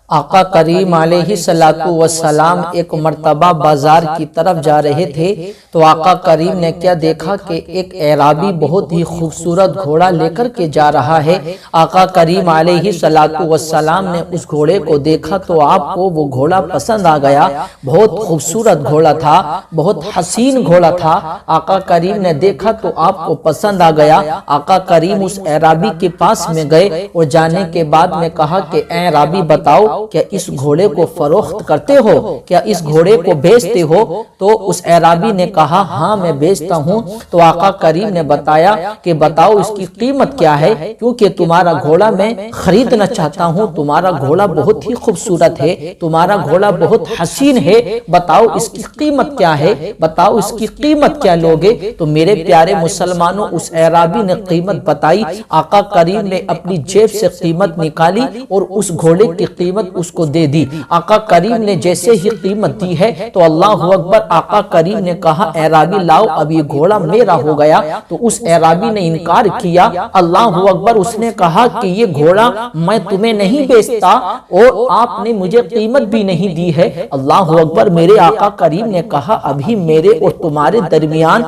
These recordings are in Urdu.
آقا کریم علیہ السلام ایک مرتبہ بازار کی طرف جا رہے تھے تو آقا کریم نے کیا دیکھا کہ ایک اعرابی بہت ہی خوبصورت گھوڑا لے کر کے جا رہا ہے۔ آقا کریم علیہ السلام نے اس گھوڑے کو دیکھا تو آپ کو وہ گھوڑا پسند آ گیا۔ بہت خوبصورت گھوڑا تھا، بہت حسین گھوڑا تھا۔ آقا کریم نے دیکھا تو آپ کو پسند آ گیا۔ آقا کریم اس اعرابی کے پاس میں گئے اور جانے کے بعد میں کہا کہ اے اعرابی بتاؤ کیا اس گھوڑے کو فروخت کرتے ہو، کیا اس گھوڑے کو بیچتے ہو؟ تو اس اعرابی نے کہا ہاں میں بیچتا ہوں۔ تو آقا کریم نے بتایا کہ بتاؤ اس کی قیمت کیا ہے، کیونکہ تمہارا گھوڑا میں خریدنا چاہتا ہوں، تمہارا گھوڑا بہت ہی خوبصورت ہے، تمہارا گھوڑا بہت حسین ہے، بتاؤ اس کی قیمت کیا ہے، بتاؤ اس کی قیمت کیا لوگے؟ تو میرے پیارے مسلمانوں اس اعرابی نے قیمت بتائی۔ آقا کریم نے اپنی جیب سے قیمت نکالی اور اس گھوڑے کی قیمت اس کو دے دی۔ آقا کریم نے جیسے ہی قیمت دی ہے تو اللہ اکبر، آقا کریم نے کہا اعرابی لاؤ اب یہ گھوڑا میرا ہو گیا۔ تو اس اعرابی نے انکار کیا۔ اللہ اکبر، اس نے کہا کہ یہ گھوڑا میں تمہیں نہیں بیچتا اور آپ نے مجھے قیمت بھی نہیں دی ہے۔ اللہ اکبر، میرے آقا کریم نے کہا ابھی میرے اور تمہارے درمیان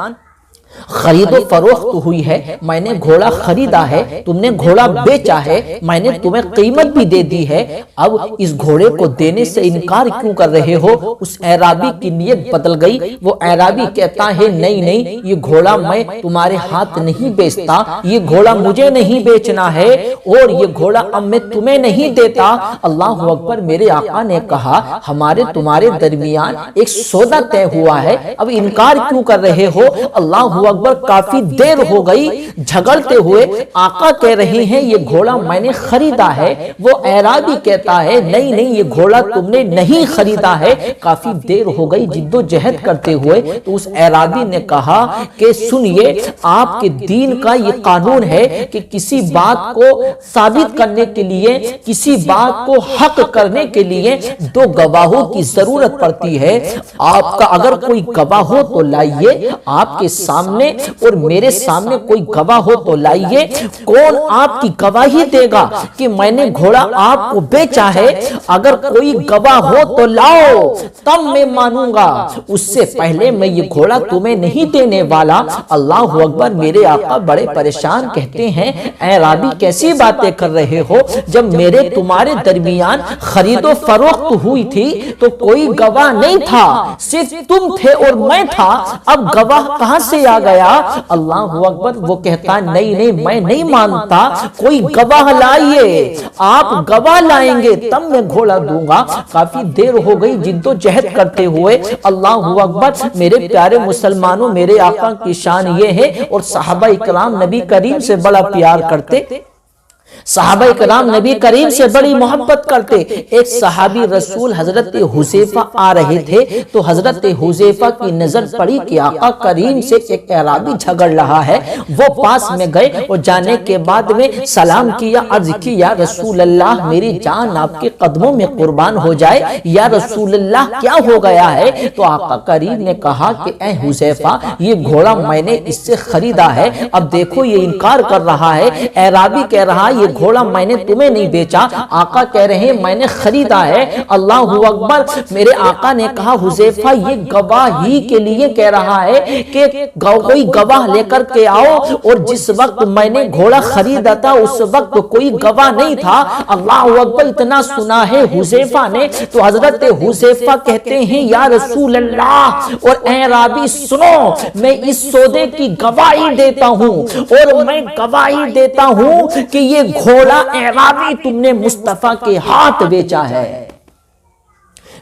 خرید و فروخت ہوئی ہے، میں نے گھوڑا خریدا ہے، تم نے گھوڑا بیچا ہے، میں نے تمہیں قیمت بھی دے دی ہے، اب اس گھوڑے کو دینے سے انکار کیوں کر رہے ہو؟ اس اعرابی کی نیت بدل گئی۔ وہ اعرابی کہتا ہے نہیں نہیں، یہ گھوڑا میں تمہارے ہاتھ نہیں بیچتا، یہ گھوڑا مجھے نہیں بیچنا ہے اور یہ گھوڑا اب میں تمہیں نہیں دیتا۔ اللہ اکبر، میرے آقا نے کہا ہمارے تمہارے درمیان ایک سودا طے ہوا ہے، اب انکار کیوں کر رہے ہو؟ اللہ اکبر، کافی دیر ہو گئی جھگڑتے ہوئے۔ آقا کہہ رہے ہیں یہ گھوڑا میں نے خریدا ہے، وہ اعرابی کہتا ہے نہیں نہیں یہ گھوڑا تم نے نہیں خریدا ہے۔ کافی دیر ہو گئی جد و جہد کرتے ہوئے تو اس اعرابی نے کہا کہ سنیے، آپ کے دین کا یہ قانون ہے کہ کسی بات کو ثابت کرنے کے لیے، کسی بات کو حق کرنے کے لیے دو گواہوں کی ضرورت پڑتی ہے۔ آپ کا اگر کوئی گواہ ہو تو لائیے، آپ کے سامنے اور میرے سامنے کوئی گواہ ہو تو لائیے۔ کون آپ کی گواہی دے گا کہ میں نے گھوڑا آپ کو بیچا ہے؟ اگر کوئی گواہ ہو تو لاؤ، تب میں مانوں گا، اس سے پہلے میں یہ گھوڑا تمہیں نہیں دینے والا۔ اللہ اکبر، میرے آقا بڑے پریشان، کہتے ہیں اے اعرابی کیسی باتیں کر رہے ہو؟ جب میرے تمہارے درمیان خرید و فروخت ہوئی تھی تو کوئی گواہ نہیں تھا، صرف تم تھے اور میں تھا، اب گواہ کہاں سے آ گیا؟ اللہ اکبر، وہ کہتا نہیں نہیں میں نہیں مانتا، کوئی گواہ لائیے، آپ گواہ لائیں گے تب میں گھوڑا دوں گا۔ کافی دیر ہو گئی جد و جہد کرتے ہوئے۔ اللہ اکبر، میرے پیارے مسلمانوں، میرے آقا کی شان یہ ہے اور صحابہ اکرام نبی کریم سے بڑا پیار کرتے، صحابہ کرام نبی کریم سے بڑی محبت کرتے۔ ایک صحابی رسول حضرت حذیفہ آ رہے تھے تو حضرت حذیفہ کی نظر پڑی کہ آقا کریم سے ایک اعرابی جھگڑ رہا ہے۔ وہ پاس میں گئے اور جانے کے بعد میں سلام کیا، عرض کی یا رسول اللہ میری جان آپ کے قدموں میں قربان ہو جائے، یا رسول اللہ کیا ہو گیا ہے؟ تو آقا کریم نے کہا کہ اے حذیفہ یہ گھوڑا میں نے اس سے خریدا ہے، اب دیکھو یہ انکار کر رہا ہے۔ اعرابی کہہ رہا یہ گھوڑا میں نے تمہیں نہیں بیچا، آقا کہہ رہے ہیں میں نے خریدا ہے۔ اللہ اکبر، میرے آقا نے کہا حذیفہ یہ گواہی کے لیے کہہ رہا ہے کہ کوئی گواہ لے کر کے آؤ، اور جس وقت میں نے گھوڑا خریدا تھا اس وقت کوئی گواہ نہیں تھا۔ اللہ اکبر، اتنا سنا ہے حذیفہ نے تو حضرت حذیفہ کہتے ہیں یا رسول اللہ اور اے اعرابی سنو، میں اس سودے کی گواہی دیتا ہوں اور میں گواہی دیتا ہوں کہ یہ گھوڑا اعرابی تم نے مصطفیٰ کے ہاتھ بیچا ہے۔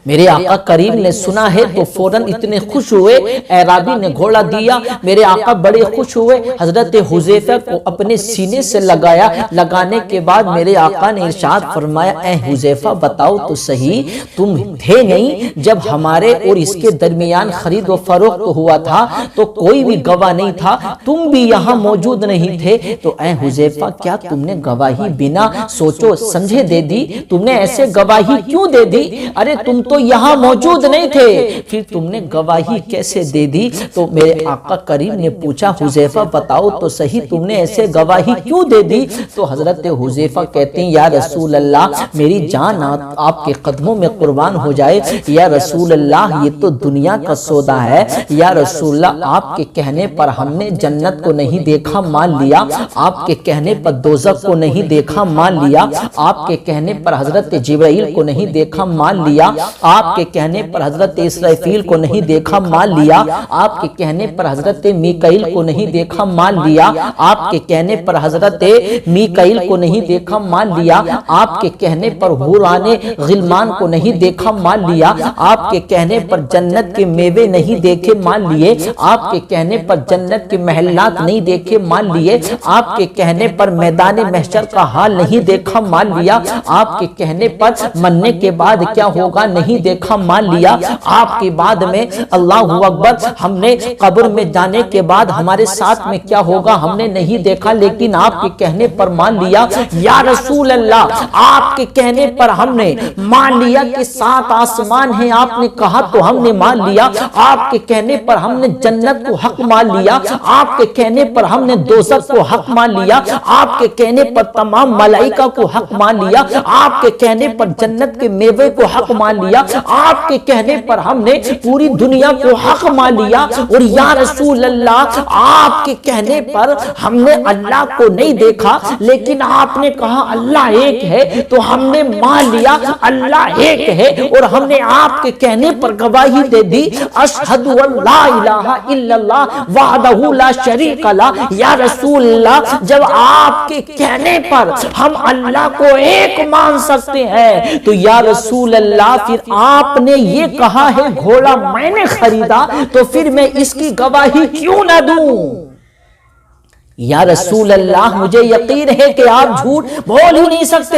میرے آقا کریم نے سنا ہے تو فوراً اتنے خوش ہوئے، اعرابی نے گھوڑا دیا، میرے آقا بڑے خوش ہوئے، حضرت حذیفہ کو اپنے سینے سے لگایا، لگانے کے بعد میرے آقا نے ارشاد فرمایا اے حذیفہ بتاؤ تو صحیح، تم تھے نہیں جب ہمارے اور اس کے درمیان خرید و فروخت ہوا تھا تو کوئی بھی گواہ نہیں تھا، تم بھی یہاں موجود نہیں تھے، تو اے حذیفہ کیا تم نے گواہی بنا سوچو سمجھے دے دی؟ تم نے ایسے گواہی کیوں دے دی؟ ارے تم تو یہاں موجود نہیں تھے، پھر تم نے گواہی کیسے دے دی؟ تو میرے آقا کریم نے پوچھا حذیفہ بتاؤ تو صحیح تم نے ایسے گواہی کیوں دے دی؟ تو حضرت حذیفہ کہتے ہیں یا رسول اللہ میری جان آپ کے قدموں میں قربان ہو جائے، یا رسول اللہ یہ تو دنیا کا سودا ہے، یا رسول اللہ آپ کے کہنے پر ہم نے جنت کو نہیں دیکھا مان لیا، آپ کے کہنے پر دوزخ کو نہیں دیکھا مان لیا، آپ کے کہنے پر حضرت جبرائیل کو نہیں دیکھا مان لیا، آپ کے کہنے پر حضرت اسرافیل کو نہیں دیکھا مان لیا، آپ کے کہنے پر حضرت میکائیل کو نہیں دیکھا مان لیا، آپ کے کہنے پر حضرت میکائیل کو نہیں دیکھا مان لیا، آپ کے کہنے پر حوران غلمان کو نہیں دیکھا مان لیا، آپ کے کہنے پر جنت کے میوے نہیں دیکھے مان لیے، آپ کے کہنے پر جنت کے محلات نہیں دیکھے مان لیے، آپ کے کہنے پر میدان محشر کا حال نہیں دیکھا مان لیا، آپ کے کہنے پر مرنے کے بعد کیا ہوگا نہیں دیکھا مان لیا، آپ کے بعد میں اللہ اکبر ہم نے قبر میں جانے کے بعد ہمارے ساتھ میں کیا ہوگا ہم نے نہیں دیکھا، لیکن آپ کے کہنے پر مان لیا یا رسول اللہ، آپ کے کہنے پر ہم نے مان لیا کہ 7 آسمان ہیں، آپ نے کہا تو ہم نے مان لیا، آپ کے کہنے پر ہم نے جنت کو حق مان لیا، آپ کے کہنے پر ہم نے دوزخ کو حق مان لیا، آپ کے کہنے پر تمام ملائکہ کو حق مان لیا، آپ کے کہنے پر جنت کے میوے کو حق مان لیا، آپ کے کہنے پر ہم نے پوری دنیا کو حق مان لیا، اور یا رسول اللہ آپ کے کہنے پر ہم نے اللہ کو نہیں دیکھا، لیکن آپ نے کہا اللہ ایک ہے تو ہم نے مان لیا اللہ ایک ہے، اور ہم نے آپ کے کہنے پر گواہی دے دی اشہد ان لا الہ الا اللہ وحدہ لا شریک لہ۔ یا رسول اللہ جب آپ کے کہنے پر ہم اللہ کو ایک مان سکتے ہیں تو یا رسول اللہ پھر آپ نے یہ کہا ہے گھوڑا میں نے خریدا تو پھر میں اس کی گواہی کیوں نہ دوں؟ یا رسول اللہ مجھے یقین ہے کہ آپ جھوٹ بول ہی نہیں سکتے۔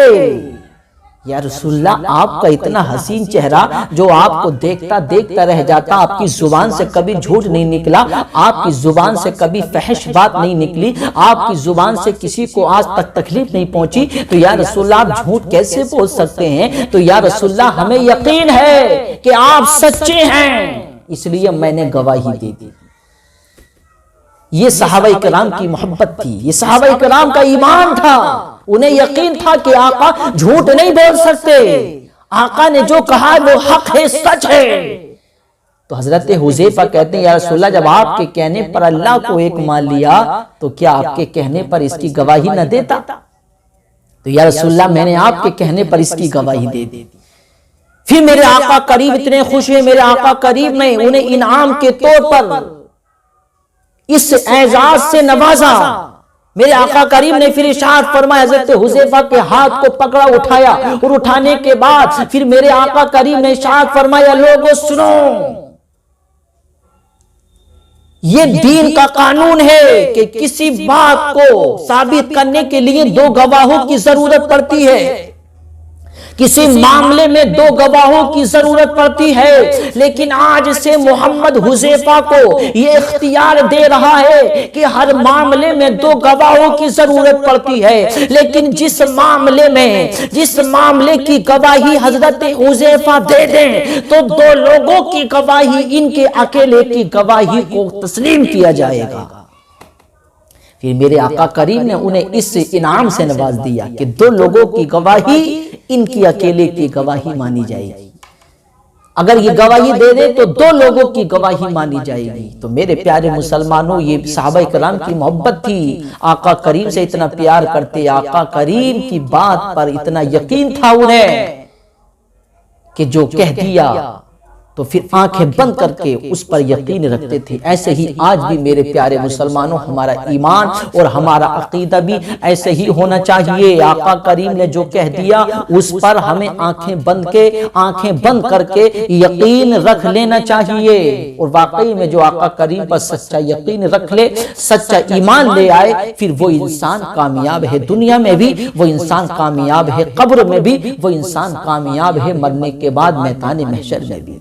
یا رسول اللہ آپ کا اتنا حسین چہرہ جو آپ کو دیکھتا رہ جاتا، آپ کی زبان سے کبھی جھوٹ نہیں نکلا، آپ کی زبان سے کبھی فحش بات نہیں نکلی، آپ کی زبان سے کسی کو آج تک تکلیف نہیں پہنچی، تو یا رسول اللہ آپ جھوٹ کیسے بول سکتے ہیں؟ تو یا رسول اللہ ہمیں یقین ہے کہ آپ سچے ہیں، اس لیے میں نے گواہی دے دی۔ یہ صحابہ کرام کی محبت تھی، یہ صحابہ کرام کا ایمان تھا، انہیں یقین تھا کہ آقا جھوٹ نہیں بول سکتے، آقا نے جو کہا وہ حق ہے، سچ ہے۔ تو حضرت حذیفہ کہتے ہیں یا رسول اللہ جب آپ کے کہنے پر اللہ کو ایک مان لیا تو کیا آپ کے کہنے پر اس کی گواہی نہ دیتا؟ تو یا رسول اللہ میں نے آپ کے کہنے پر اس کی گواہی دے دی۔ پھر میرے آقا قریب اتنے خوش ہوئے، میرے آقا قریب میں انہیں انعام کے طور پر اس اعزاز سے نوازا۔ میرے آقا کریم نے پھر ارشاد فرمایا، حضرت حذیفہ کے ہاتھ کو پکڑا، اٹھایا، اور اٹھانے کے بعد پھر میرے آقا کریم نے ارشاد فرمایا لوگوں سنو، یہ دین کا قانون ہے کہ کسی بات کو ثابت کرنے کے لیے 2 گواہوں کی ضرورت پڑتی ہے، کسی معاملے میں 2 گواہوں کی ضرورت پڑتی ہے، لیکن آج سے محمد حذیفہ کو یہ اختیار دے رہا ہے کہ ہر معاملے میں 2 گواہوں کی ضرورت پڑتی ہے، لیکن جس معاملے کی گواہی حضرت حذیفہ دے دیں تو 2 لوگوں کی گواہی ان کے اکیلے کی گواہی کو تسلیم کیا جائے گا۔ پھر میرے آقا کریم نے انہیں اس انعام سے نواز دیا کہ 2 لوگوں کی گواہی ان کی اکیلے کی گواہی مانی جائے گی، اگر یہ گواہی دے دے تو 2 لوگوں کی گواہی مانی جائے گی۔ تو میرے پیارے مسلمانوں یہ صحابہ کرام کی محبت تھی، آقا کریم سے اتنا پیار کرتے، آقا کریم کی بات پر اتنا یقین تھا انہیں کہ جو کہہ دیا تو پھر آنکھیں بند کر کے اس پر یقین رکھتے تھے۔ ایسے ہی آج بھی میرے پیارے مسلمانوں ہمارا ایمان اور ہمارا عقیدہ بھی ایسے ہی ہونا چاہیے، آقا کریم نے جو کہہ دیا اس پر ہمیں آنکھیں بند کر کے یقین رکھ لینا چاہیے، اور واقعی میں جو آقا کریم پر سچا یقین رکھ لے، سچا ایمان لے آئے، پھر وہ انسان کامیاب ہے، دنیا میں بھی وہ انسان کامیاب ہے، قبر میں بھی وہ انسان کامیاب ہے، مرنے کے بعد میدان محشر میں بھی۔